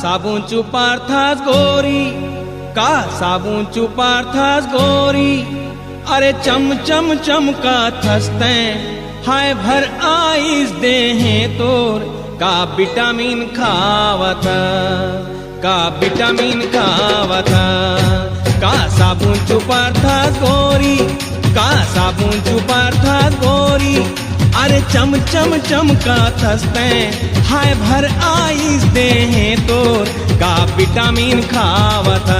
साबुन चुपार थास गोरी, का साबुन चुपार थास गोरी। अरे चम चम चमका थसते हाय भर आइस दे हैं तोर, का विटामिन खावत, का विटामिन खावत। का साबुन चुपार थास गोरी, का साबुन चुपार थास गोरी। अरे चम चम चमका थसते हाय भर आइस दे हैं तोर, का विटामिन खावत।